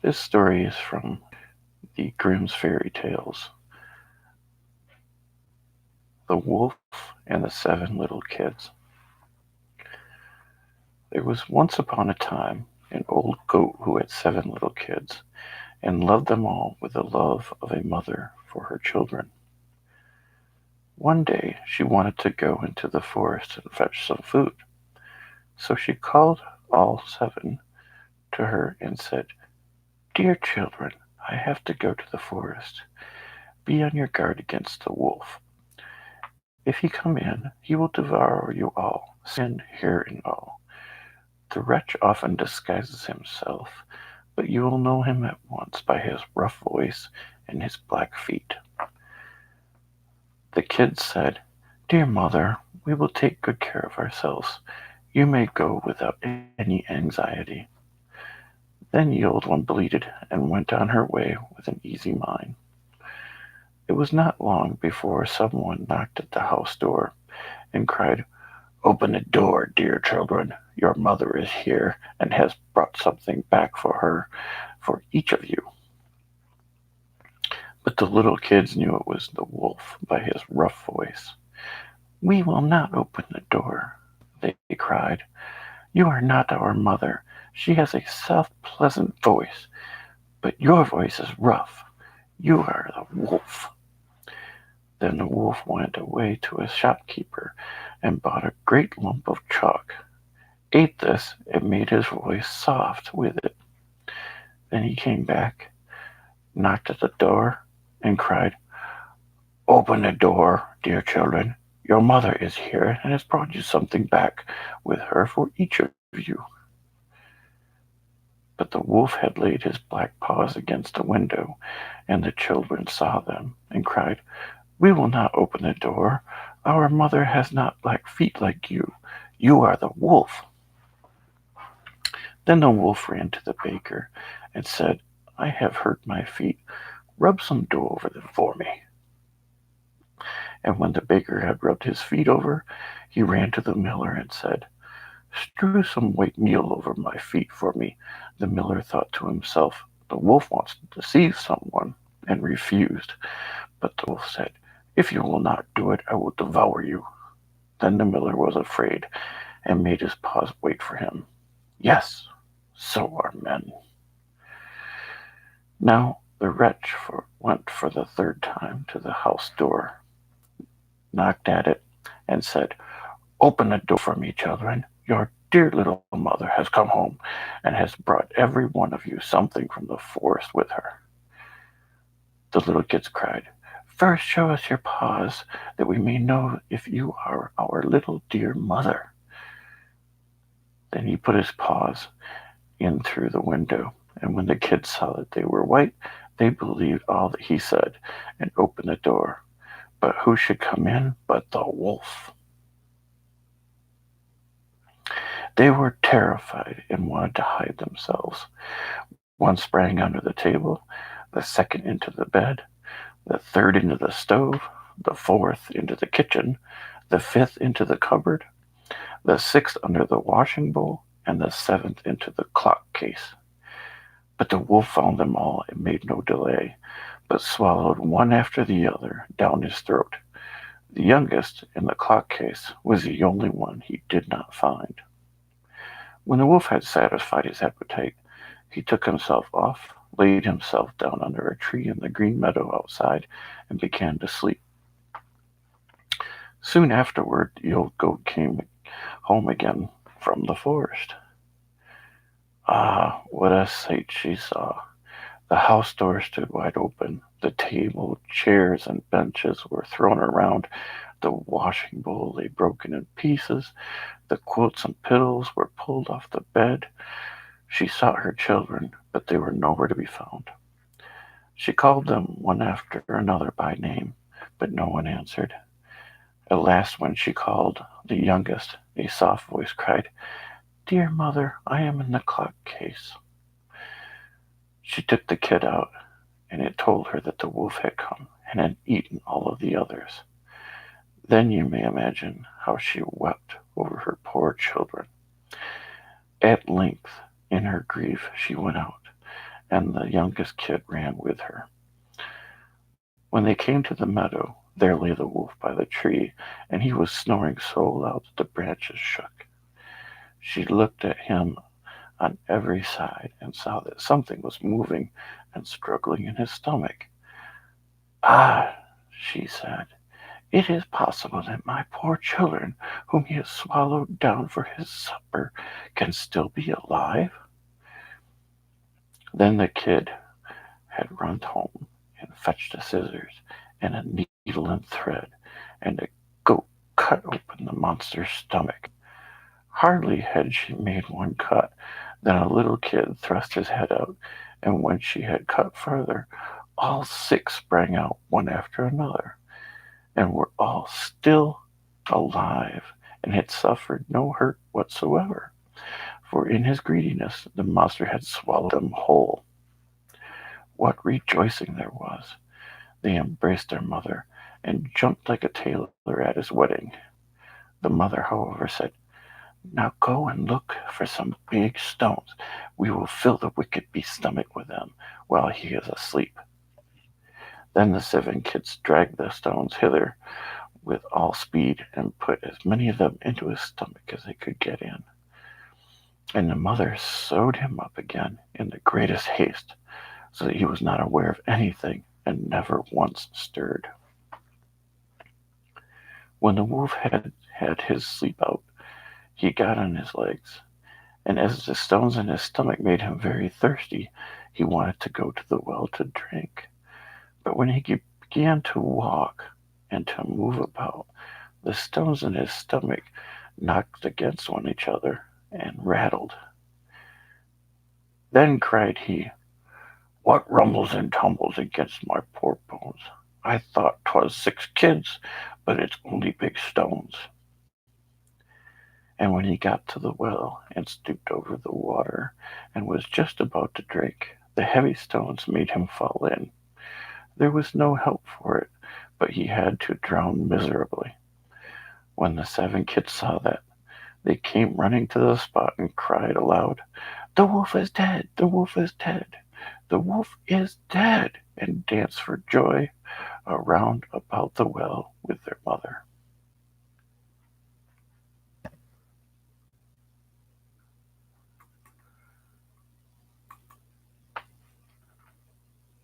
This story is from the Grimm's fairy tales, The Wolf and the Seven Little Kids. There was once upon a time an old goat who had 7 little kids, and loved them all with the love of a mother for her children. One day she wanted to go into the forest and fetch some food, so she called all 7 to her and said, "Dear children, I have to go to the forest. Be on your guard against the wolf. If he come in, he will devour you all, skin, hair, and all. The wretch often disguises himself, but you will know him at once by his rough voice and his black feet." The kids said, "Dear mother, we will take good care of ourselves. You may go without any anxiety." Then the old one bleated and went on her way with an easy mind. It was not long before some one knocked at the house door and cried, "Open the door, dear children. Your mother is here and has brought something back for her, for each of you." But the little kids knew it was the wolf by his rough voice. "We will not open the door," they cried. "You are not our mother. She has a soft, pleasant voice, but your voice is rough. You are the wolf." Then the wolf went away to a shopkeeper and bought a great lump of chalk, ate this, and made his voice soft with it. Then he came back, knocked at the door, and cried, "Open the door, dear children. Your mother is here and has brought you something back with her for each of you." But the wolf had laid his black paws against the window, and the children saw them, and cried, "We will not open the door. Our mother has not black feet like you. You are the wolf." Then the wolf ran to the baker and said, "I have hurt my feet. Rub some dough over them for me." And when the baker had rubbed his feet over, he ran to the miller and said, "Strew some white meal over my feet for me." The miller thought to himself, "The wolf wants to deceive someone," and refused. But the wolf said, "If you will not do it, I will devour you." Then the miller was afraid and made his paws wait for him. Yes, so are men. Now the wretch went for the third time to the house door, knocked at it, and said, "Open the door for me, children. Your dear little mother has come home and has brought every one of you something from the forest with her." The little kids cried, "First show us your paws, that we may know if you are our little dear mother." Then he put his paws in through the window, and when the kids saw that they were white, they believed all that he said and opened the door. But who should come in but the wolf? They were terrified and wanted to hide themselves. One sprang under the table, the second into the bed, the third into the stove, the fourth into the kitchen, the fifth into the cupboard, the sixth under the washing bowl, and the seventh into the clock case. But the wolf found them all and made no delay, but swallowed one after the other down his throat. The youngest, in the clock case, was the only one he did not find. When the wolf had satisfied his appetite, he took himself off, laid himself down under a tree in the green meadow outside, and began to sleep. Soon afterward the old goat came home again from the forest. Ah, what a sight she saw! The house door stood wide open. The table, chairs, and benches were thrown around. The washing bowl lay broken in pieces. The quilts and pillows were pulled off the bed. She sought her children, but they were nowhere to be found. She called them one after another by name, but no one answered. At last, when she called the youngest, a soft voice cried, "Dear mother, I am in the clock case." She took the kid out, and it told her that the wolf had come and had eaten all of the others. Then you may imagine how she wept over her poor children. At length, in her grief, she went out, and the youngest kid ran with her. When they came to the meadow, there lay the wolf by the tree, and he was snoring so loud that the branches shook. She looked at him on every side and saw that something was moving and struggling in his stomach. "Ah," she said, "it is possible that my poor children, whom he has swallowed down for his supper, can still be alive." Then the kid had run home and fetched the scissors and a needle and thread, and the goat cut open the monster's stomach. Hardly had she made one cut than a little kid thrust his head out, and when she had cut further, all six sprang out one after another, and were all still alive, and had suffered no hurt whatsoever, for in his greediness the monster had swallowed them whole. What rejoicing there was! They embraced their mother, and jumped like a tailor at his wedding. The mother, however, said, "Now go and look for some big stones. We will fill the wicked beast's stomach with them while he is asleep." Then the seven kids dragged the stones hither with all speed, and put as many of them into his stomach as they could get in. And the mother sewed him up again in the greatest haste, so that he was not aware of anything, and never once stirred. When the wolf had had his sleep out, he got on his legs, and as the stones in his stomach made him very thirsty, he wanted to go to the well to drink. But when he began to walk and to move about, the stones in his stomach knocked against one another and rattled. Then cried he, "What rumbles and tumbles against my poor bones? I thought 'twas six kids, but it's only big stones." And when he got to the well, and stooped over the water, and was just about to drink, the heavy stones made him fall in. There was no help for it, but he had to drown miserably. When the seven kids saw that, they came running to the spot and cried aloud, "The wolf is dead! The wolf is dead! The wolf is dead!" and danced for joy around about the well with their mother.